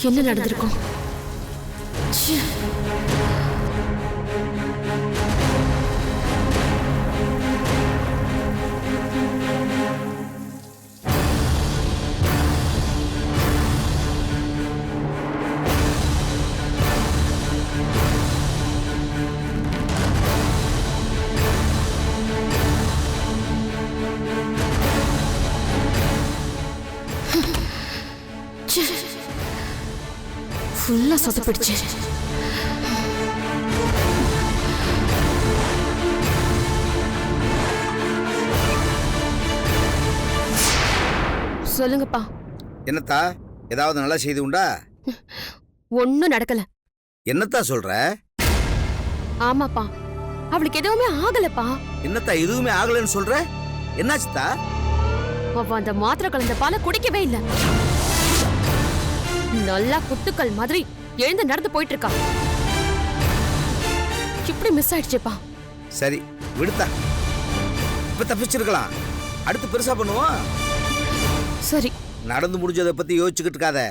என்ன நடந்திருக்கும்? ச்சே. ஃபுல்லா சொதப்பிடுச்சு. சொல்லுங்கப்பா. என்னத்தா, ஏதாவது நல்ல செய்தி உண்டா? ஒன்னும் நடக்கல. என்னத்தா சொல்ற? ஆமாப்பா, அவளுக்கு எதுவுமே ஆகலப்பா. என்னத்தா எதுவுமே ஆகலன்னு சொல்ற? என்னாச்சுதா? அவ அந்த மாத்திரை கலந்த பாலை குடிக்கவே இல்ல. நல்லா குத்துக்கள் மாதிரி எழுந்து நடந்து போயிட்டு இருக்கா. இப்படி மிஸ் ஆயிடுச்சேப்பா. சரி விடுத்தா, இப்ப தப்பிச்சிருக்கலாம். அடுத்து பெருசா பண்ணுவோம். சரி, நடந்து முடிஞ்சதை பத்தி யோசிச்சுக்கிட்டு இருக்காத.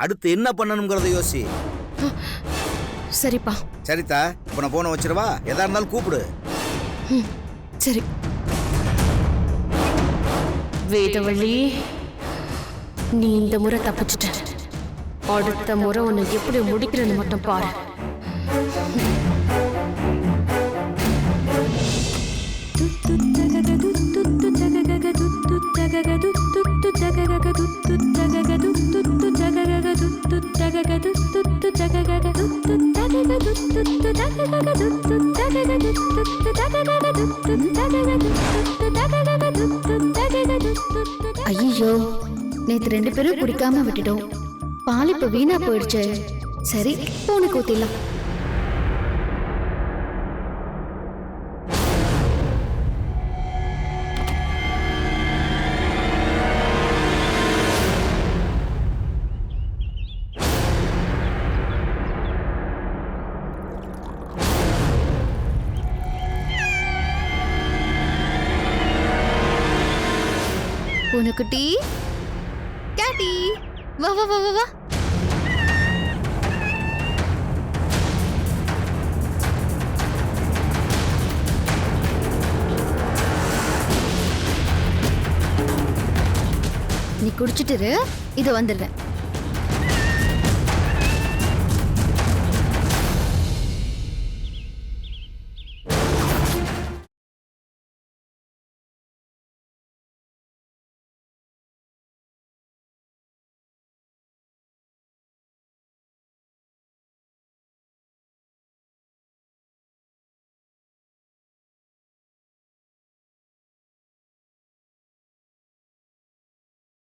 அடுத்து என்ன பண்ணணுங்கிறத யோசி. சரிப்பா. சரிதா, இப்ப நான் போன வச்சிருவா. எதா இருந்தாலும் கூப்பிடு. சரி. வேதவள்ளி, நீ இந்த முறை தப்பிச்சிட்ட. அடுத்த முறை உன்னை எப்படி முடிக்கிறேன்னு மட்டும் பாரு. ஐயோ, நேத்து 2 பேரும் குடிக்காம விட்டுட்டோம். பால் இப்ப வீணா போயிடுச்சு. சரி, பூனைக்கு ஊத்திடலாம். பூனைக்குட்டி, கேட்டி, வா வா வா வா வா. நீ குடிச்சிட்டு இரு, இது வந்துடுறேன்.